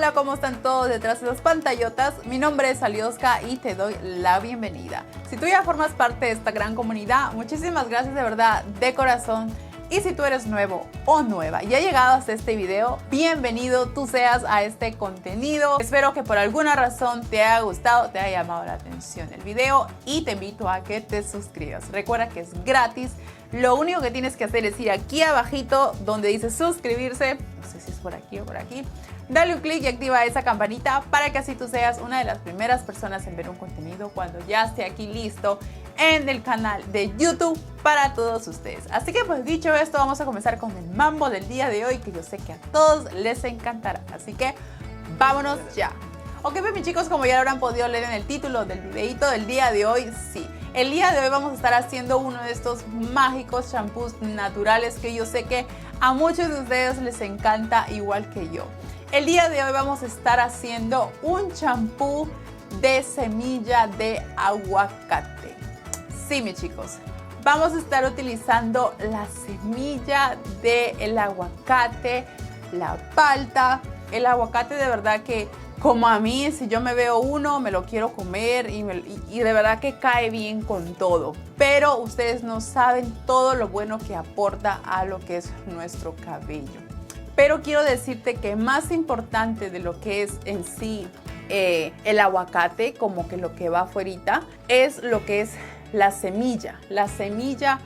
Hola, ¿cómo están todos detrás de las pantallotas? Mi nombre es Alioska y te doy la bienvenida. Si tú ya formas parte de esta gran comunidad, muchísimas gracias de verdad, de corazón. Y si tú eres nuevo o nueva y ya llegado hasta este video, bienvenido tú seas a este contenido. Espero que por alguna razón te haya gustado, te haya llamado la atención el video y te invito a que te suscribas. Recuerda que es gratis. Lo único que tienes que hacer es ir aquí abajito donde dice suscribirse, no sé si es por aquí o por aquí. Dale un clic y activa esa campanita para que así tú seas una de las primeras personas en ver un contenido cuando ya esté aquí listo en el canal de YouTube para todos ustedes. Así que pues dicho esto, vamos a comenzar con el mambo del día de hoy, que yo sé que a todos les encantará. Así que vámonos ya. Ok, pues mis chicos, como ya lo habrán podido leer en el título del videito del día de hoy, sí. El día de hoy vamos a estar haciendo uno de estos mágicos champús naturales que yo sé que a muchos de ustedes les encanta igual que yo. El día de hoy vamos a estar haciendo un champú de semilla de aguacate. Sí, mis chicos, vamos a estar utilizando la semilla del aguacate, la palta. El aguacate de verdad que, como a mí, si yo me veo uno, me lo quiero comer y de verdad que cae bien con todo. Pero ustedes no saben todo lo bueno que aporta a lo que es nuestro cabello. Pero quiero decirte que más importante de lo que es en sí el aguacate, como que lo que va afuerita, es lo que es la semilla. La semilla,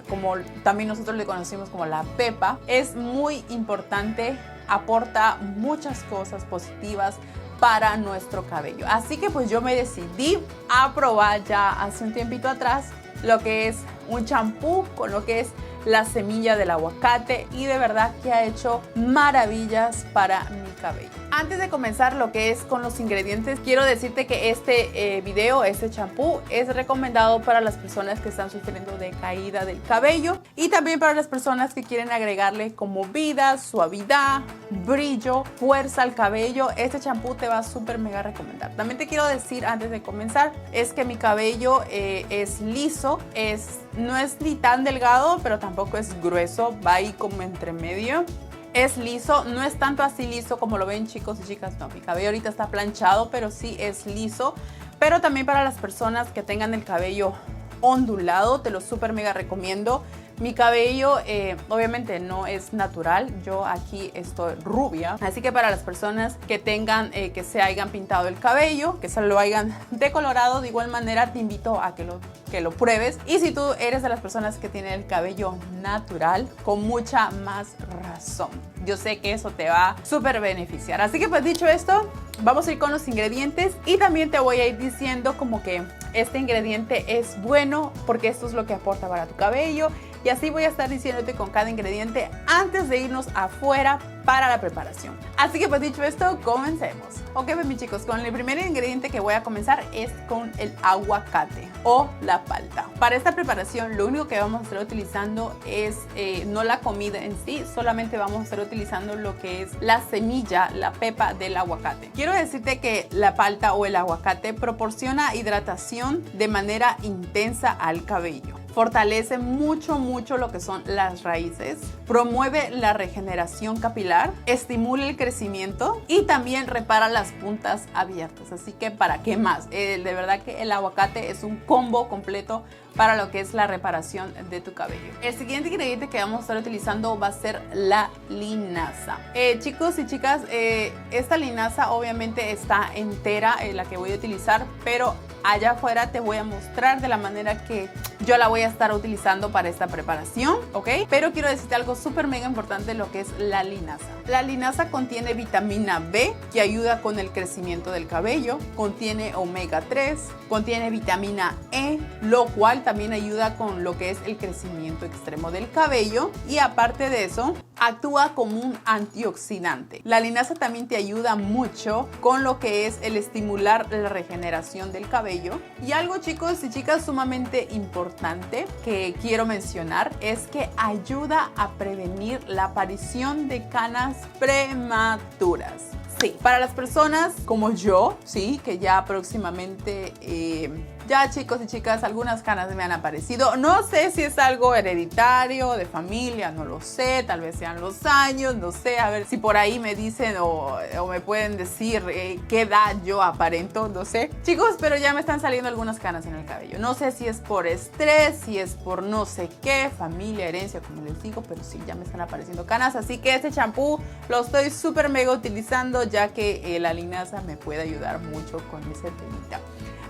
como también nosotros le conocemos como la pepa, es muy importante, aporta muchas cosas positivas para nuestro cabello. Así que pues yo me decidí a probar ya hace un tiempito atrás lo que es un champú con lo que es la semilla del aguacate y de verdad que ha hecho maravillas para mi cabello. Antes de comenzar lo que es con los ingredientes, quiero decirte que este este champú es recomendado para las personas que están sufriendo de caída del cabello y también para las personas que quieren agregarle como vida, suavidad, brillo, fuerza al cabello. Este champú te va a súper mega recomendar. También te quiero decir antes de comenzar, es que mi cabello es liso, no es ni tan delgado, pero tampoco es grueso, va ahí como entre medio. Es liso, no es tanto así liso como lo ven chicos y chicas, no, mi cabello ahorita está planchado, pero sí es liso. Pero también para las personas que tengan el cabello ondulado, te lo súper mega recomiendo. Mi cabello obviamente no es natural, yo aquí estoy rubia, así que para las personas que tengan, que se hayan pintado el cabello, que se lo hayan decolorado, de igual manera te invito a que lo pruebes. Y si tú eres de las personas que tienen el cabello natural, con mucha más razón. Yo sé que eso te va a súper beneficiar. Así que pues dicho esto, vamos a ir con los ingredientes y también te voy a ir diciendo como que este ingrediente es bueno porque esto es lo que aporta para tu cabello. Y así voy a estar diciéndote con cada ingrediente antes de irnos afuera para la preparación. Así que pues dicho esto, comencemos. Ok, pues mis chicos, con el primer ingrediente que voy a comenzar es con el aguacate o la palta. Para esta preparación lo único que vamos a estar utilizando es no la comida en sí, solamente vamos a estar utilizando lo que es la semilla, la pepa del aguacate. Quiero decirte que la palta o el aguacate proporciona hidratación de manera intensa al cabello. Fortalece mucho lo que son las raíces, promueve la regeneración capilar, estimula el crecimiento y también repara las puntas abiertas. Así que ¿para qué más? De verdad que el aguacate es un combo completo para lo que es la reparación de tu cabello. El siguiente ingrediente que vamos a estar utilizando va a ser la linaza. Chicos y chicas, esta linaza obviamente está entera, la que voy a utilizar, pero allá afuera te voy a mostrar de la manera que yo la voy a estar utilizando para esta preparación, ¿ok? Pero quiero decirte algo súper mega importante, lo que es la linaza. La linaza contiene vitamina B, que ayuda con el crecimiento del cabello, contiene omega 3, contiene vitamina E, lo cual también ayuda con lo que es el crecimiento extremo del cabello y aparte de eso, actúa como un antioxidante. La linaza también te ayuda mucho con lo que es el estimular la regeneración del cabello. Y algo, chicos y chicas, sumamente importante que quiero mencionar es que ayuda a prevenir la aparición de canas prematuras. Sí, para las personas como yo, sí, que ya próximamente Ya, chicos y chicas, algunas canas me han aparecido. No sé si es algo hereditario, de familia, no lo sé. Tal vez sean los años, no sé. A ver si por ahí me dicen o me pueden decir qué edad yo aparento, no sé. Chicos, pero ya me están saliendo algunas canas en el cabello. No sé si es por estrés, si es por no sé qué, familia, herencia, como les digo, pero sí, ya me están apareciendo canas. Así que este champú lo estoy súper mega utilizando, ya que la linaza me puede ayudar mucho con ese temita.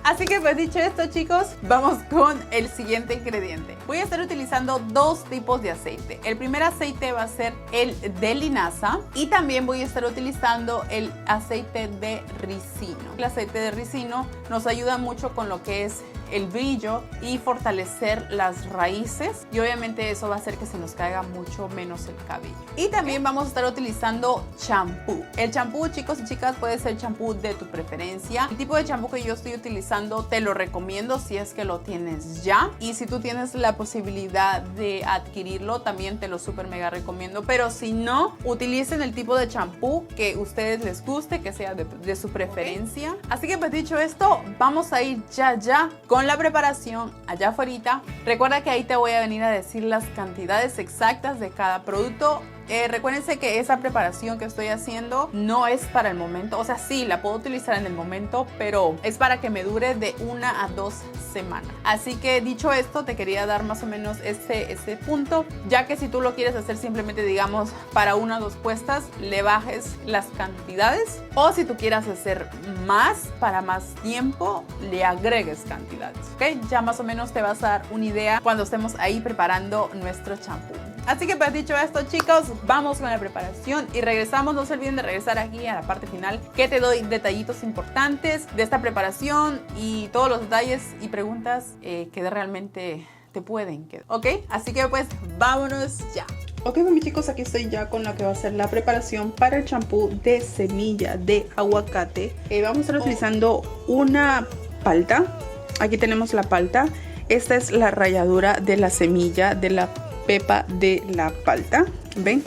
Así que pues dicho esto, chicos, vamos con el siguiente ingrediente. Voy a estar utilizando dos tipos de aceite. El primer aceite va a ser el de linaza y también voy a estar utilizando el aceite de ricino. El aceite de ricino nos ayuda mucho con lo que es el brillo y fortalecer las raíces, y obviamente eso va a hacer que se nos caiga mucho menos el cabello. Y también vamos a estar utilizando champú. El champú, chicos y chicas, puede ser champú de tu preferencia. El tipo de champú que yo estoy utilizando te lo recomiendo si es que lo tienes ya, y si tú tienes la posibilidad de adquirirlo también te lo súper mega recomiendo, pero si no, utilicen el tipo de champú que a ustedes les guste, que sea de su preferencia. Así que pues dicho esto, vamos a ir ya con la preparación allá afuera. Recuerda que ahí te voy a venir a decir las cantidades exactas de cada producto. Recuérdense que esa preparación que estoy haciendo no es para el momento, o sea, sí, la puedo utilizar en el momento, pero es para que me dure de 1 a 2 semanas. Así que dicho esto, te quería dar más o menos ese punto, ya que si tú lo quieres hacer simplemente, digamos, para 1 o 2 puestas, le bajes las cantidades, o si tú quieras hacer más, para más tiempo, le agregues cantidades, ¿ok? Ya más o menos te vas a dar una idea cuando estemos ahí preparando nuestro champú. Así que pues dicho esto, chicos, vamos con la preparación y regresamos. No se olviden de regresar aquí a la parte final, que te doy detallitos importantes de esta preparación y todos los detalles y preguntas que realmente te pueden quedar, ¿ok? Así que pues vámonos ya. Ok, pues mis chicos, aquí estoy ya con lo que va a ser la preparación para el champú de semilla de aguacate. Vamos a estar utilizando una palta. Aquí tenemos la palta. Esta es la ralladura de la semilla de la pepa de la palta. ¿Ven?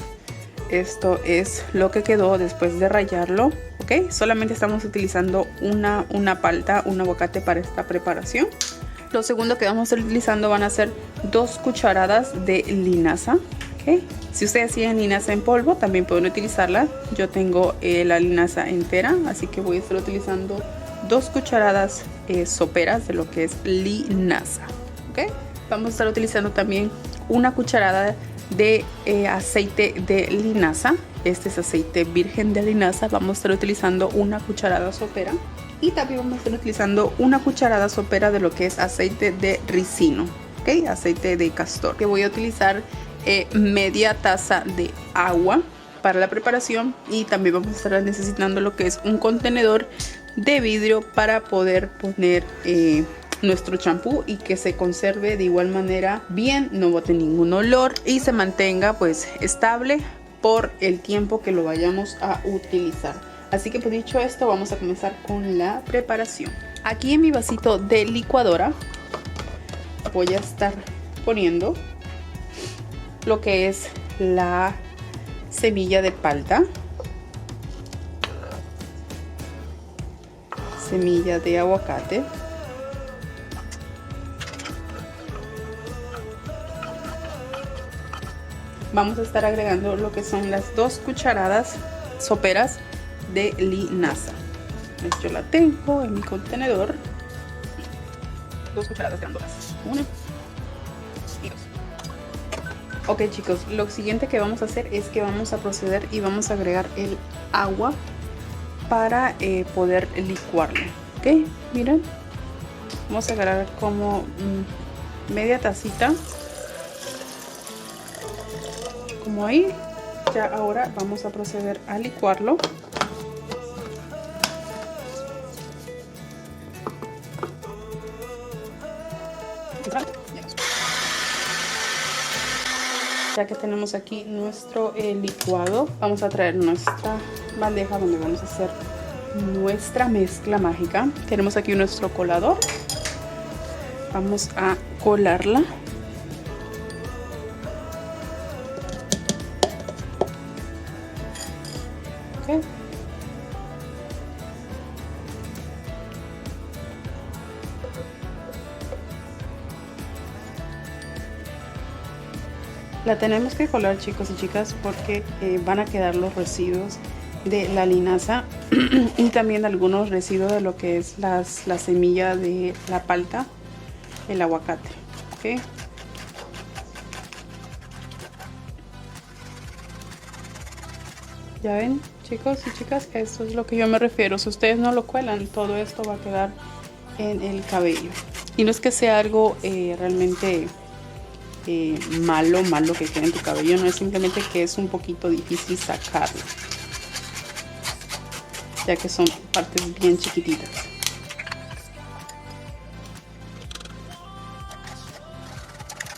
Esto es lo que quedó después de rallarlo. Ok, solamente estamos utilizando una palta, un aguacate para esta preparación. Lo segundo que vamos a estar utilizando van a ser 2 cucharadas de linaza. Okay. Si ustedes tienen linaza en polvo, también pueden utilizarla. Yo tengo la linaza entera, así que voy a estar utilizando 2 cucharadas soperas de lo que es linaza. Okay. Vamos a estar utilizando también 1 cucharada de aceite de linaza. Este es aceite virgen de linaza. Vamos a estar utilizando 1 cucharada sopera. Y también vamos a estar utilizando 1 cucharada sopera de lo que es aceite de ricino. ¿Okay? Aceite de castor. Que voy a utilizar media taza de agua para la preparación. Y también vamos a estar necesitando lo que es un contenedor de vidrio para poder poner nuestro champú y que se conserve de igual manera bien, no bote ningún olor y se mantenga pues estable por el tiempo que lo vayamos a utilizar. Así que pues dicho esto, vamos a comenzar con la preparación. Aquí en mi vasito de licuadora voy a estar poniendo lo que es la semilla de palta, semilla de aguacate, vamos a estar agregando lo que son las 2 cucharadas soperas de linaza. Yo la tengo en mi contenedor. 2 cucharadas grandolas. 1 y 2. Ok, chicos, lo siguiente que vamos a hacer es que vamos a proceder y vamos a agregar el agua para poder licuarlo. Ok, miren, vamos a agarrar como media tacita, como ahí. Ya ahora vamos a proceder a licuarlo. Ya que tenemos aquí nuestro licuado, vamos a traer nuestra bandeja donde vamos a hacer nuestra mezcla mágica. Tenemos aquí nuestro colador. Vamos a colarla. Okay. La tenemos que colar, chicos y chicas, porque van a quedar los residuos de la linaza y también algunos residuos de lo que es la semilla de la palta, el aguacate. ¿Ok? Ya ven, chicos y chicas, esto es lo que yo me refiero. Si ustedes no lo cuelan, todo esto va a quedar en el cabello. Y no es que sea algo realmente malo que quede en tu cabello, no, es simplemente que es un poquito difícil sacarlo, ya que son partes bien chiquititas.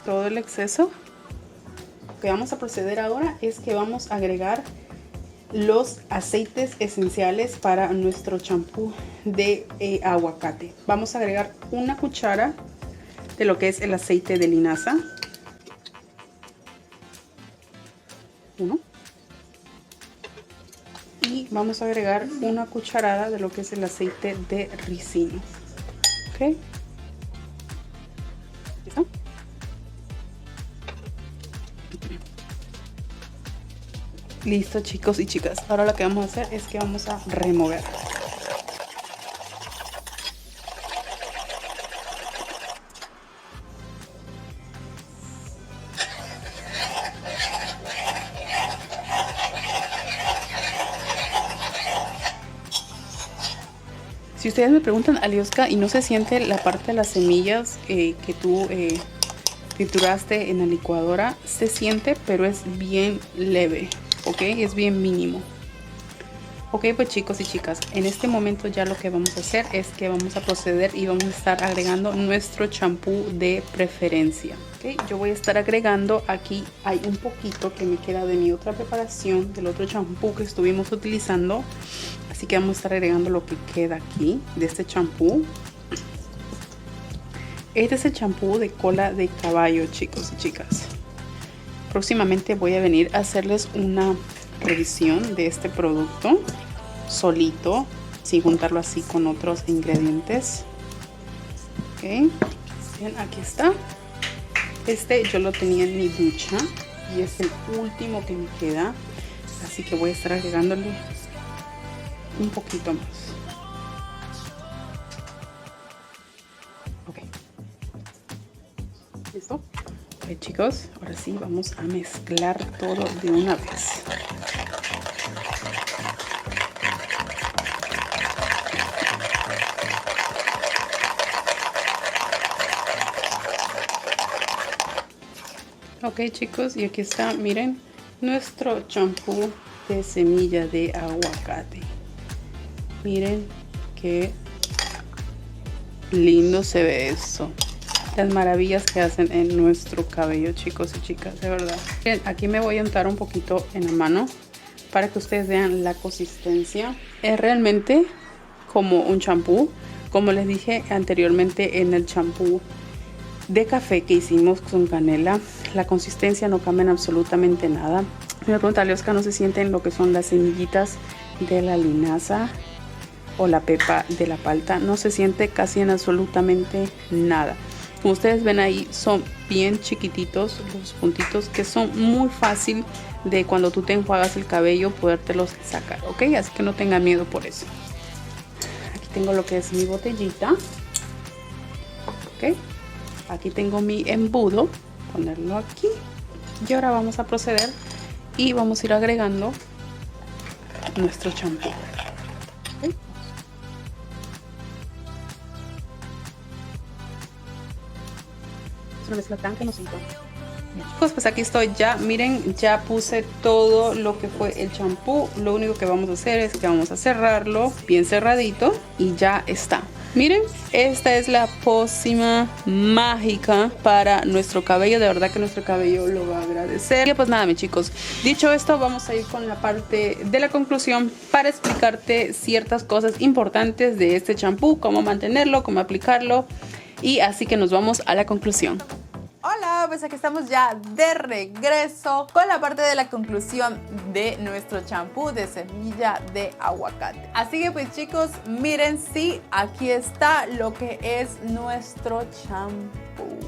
Todo el exceso. Lo que vamos a proceder ahora es que vamos a agregar los aceites esenciales para nuestro champú de aguacate. Vamos a agregar una cuchara de lo que es el aceite de linaza. Y vamos a agregar una cucharada de lo que es el aceite de ricino. ¿Ok? ¿Listo? Listo, chicos y chicas. Ahora lo que vamos a hacer es que vamos a remover. Si ustedes me preguntan, Alioska, ¿y no se siente la parte de las semillas que tú trituraste en la licuadora? Se siente, pero es bien leve, ¿ok? Es bien mínimo. Ok, pues chicos y chicas, en este momento ya lo que vamos a hacer es que vamos a proceder y vamos a estar agregando nuestro champú de preferencia. Okay, yo voy a estar agregando, aquí hay un poquito que me queda de mi otra preparación, del otro champú que estuvimos utilizando. Así que vamos a estar agregando lo que queda aquí de este champú. Este es el champú de cola de caballo, chicos y chicas. Próximamente voy a venir a hacerles una revisión de este producto solito, sin juntarlo así con otros ingredientes. Ok, bien, aquí está. Este yo lo tenía en mi ducha y es el último que me queda, así que voy a estar agregándole un poquito más. Ok, listo. Ok, chicos, ahora sí vamos a mezclar todo de una vez. Ok, chicos, y aquí está, miren, nuestro champú de semilla de aguacate. Miren qué lindo se ve eso. Las maravillas que hacen en nuestro cabello, chicos y chicas, de verdad. Miren, aquí me voy a untar un poquito en la mano para que ustedes vean la consistencia. Es realmente como un champú, como les dije anteriormente en el champú de café que hicimos con canela. La consistencia no cambia en absolutamente nada. Me pregunta Alioska, ¿no se sienten lo que son las semillitas de la linaza o la pepa de la palta? No se siente casi en absolutamente nada. Como ustedes ven ahí, son bien chiquititos los puntitos, que son muy fácil de cuando tú te enjuagas el cabello podértelos sacar, ¿ok? Así que no tengan miedo por eso. Aquí tengo lo que es mi botellita, ¿ok? Aquí tengo mi embudo, ponerlo aquí. Y ahora vamos a proceder y vamos a ir agregando nuestro champú. ¿Okay? Es una mezcla tan que nos encanta. Pues aquí estoy ya, miren, ya puse todo lo que fue el champú. Lo único que vamos a hacer es que vamos a cerrarlo bien cerradito y ya está. Miren, esta es la pócima mágica para nuestro cabello. De verdad que nuestro cabello lo va a agradecer. Y pues nada, mis chicos, dicho esto, vamos a ir con la parte de la conclusión para explicarte ciertas cosas importantes de este champú, cómo mantenerlo, cómo aplicarlo. Y así que nos vamos a la conclusión. Hola, pues aquí estamos ya de regreso con la parte de la conclusión de nuestro champú de semilla de aguacate. Así que pues chicos, miren, sí, aquí está lo que es nuestro champú.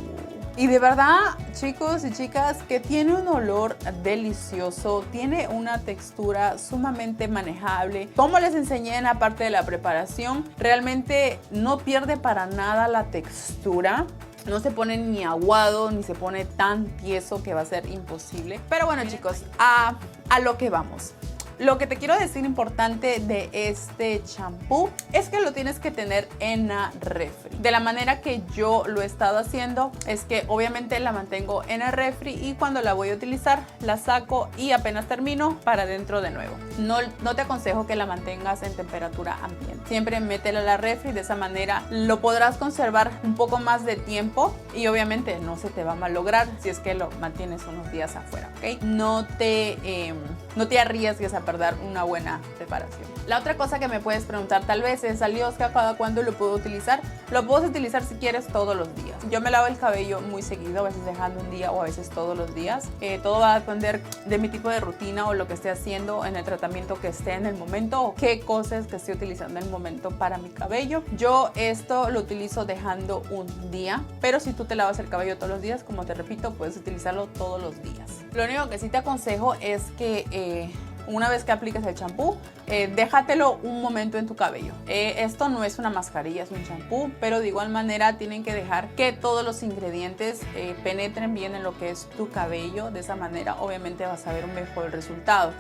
Y de verdad, chicos y chicas, que tiene un olor delicioso, tiene una textura sumamente manejable. Como les enseñé en la parte de la preparación, realmente no pierde para nada la textura. No se pone ni aguado, ni se pone tan tieso que va a ser imposible. Pero bueno, chicos, a lo que vamos. Lo que te quiero decir importante de este champú es que lo tienes que tener en la refri. De la manera que yo lo he estado haciendo es que obviamente la mantengo en el refri y cuando la voy a utilizar la saco y apenas termino para adentro de nuevo. No te aconsejo que la mantengas en temperatura ambiente. Siempre métela a la refri, de esa manera lo podrás conservar un poco más de tiempo y obviamente no se te va a malograr si es que lo mantienes unos días afuera, ¿ok? No te arriesgues a perder una buena preparación. La otra cosa que me puedes preguntar tal vez es, Alioska, ¿cada cuándo lo puedo utilizar? Lo puedes utilizar si quieres todos los días. Yo me lavo el cabello muy seguido, a veces dejando un día o a veces todos los días. Todo va a depender de mi tipo de rutina o lo que esté haciendo en el tratamiento que esté en el momento o qué cosas que esté utilizando en el momento para mi cabello. Yo esto lo utilizo dejando un día, pero si tú te lavas el cabello todos los días, como te repito, puedes utilizarlo todos los días. Lo único que sí te aconsejo es que una vez que apliques el champú, déjatelo un momento en tu cabello. Esto no es una mascarilla, es un champú, pero de igual manera tienen que dejar que todos los ingredientes penetren bien en lo que es tu cabello. De esa manera obviamente vas a ver un mejor resultado.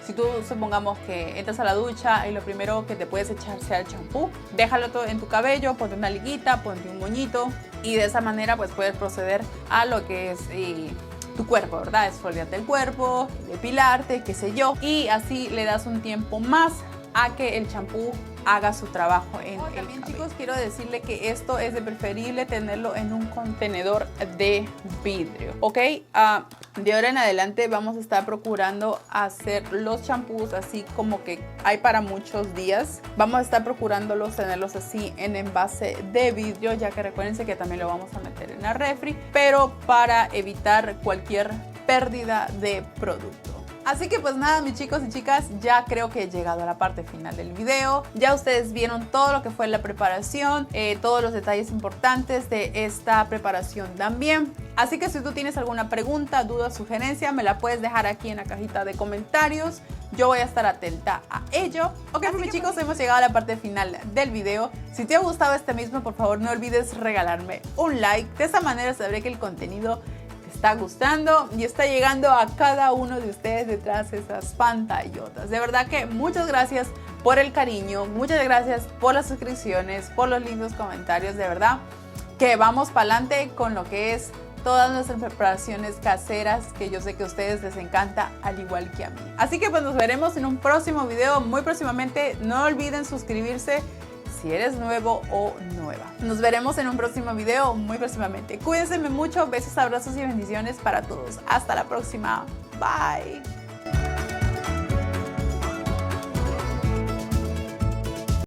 Si tú supongamos que entras a la ducha y lo primero que te puedes echar sea el champú, déjalo todo en tu cabello, ponte una liguita, ponte un moñito y de esa manera pues puedes proceder a lo que es tu cuerpo, ¿verdad? Exfoliarte el cuerpo, depilarte, qué sé yo, y así le das un tiempo más a que el champú haga su trabajo en el cabello. Chicos, quiero decirle que esto es de preferible tenerlo en un contenedor de vidrio, ¿ok? De ahora en adelante vamos a estar procurando hacer los champús así como que hay para muchos días. Vamos a estar procurándolos, tenerlos así en envase de vidrio, ya que recuérdense que también lo vamos a meter en la refri, pero para evitar cualquier pérdida de producto. Así que pues nada, mis chicos y chicas, ya creo que he llegado a la parte final del video. Ya ustedes vieron todo lo que fue la preparación, todos los detalles importantes de esta preparación también. Así que si tú tienes alguna pregunta, duda, sugerencia, me la puedes dejar aquí en la cajita de comentarios. Yo voy a estar atenta a ello. Ok, pues mis chicos, hemos llegado a la parte final del video. Si te ha gustado este mismo, por favor no olvides regalarme un like. De esa manera sabré que el contenido está gustando y está llegando a cada uno de ustedes detrás de esas pantallotas. De verdad que muchas gracias por el cariño, muchas gracias por las suscripciones, por los lindos comentarios. De verdad que vamos para adelante con lo que es todas nuestras preparaciones caseras, que yo sé que a ustedes les encanta al igual que a mí. Así que pues nos veremos en un próximo video muy próximamente. No olviden suscribirse si eres nuevo o nueva. Nos veremos en un próximo video muy próximamente. Cuídense mucho, besos, abrazos y bendiciones para todos. Hasta la próxima. Bye.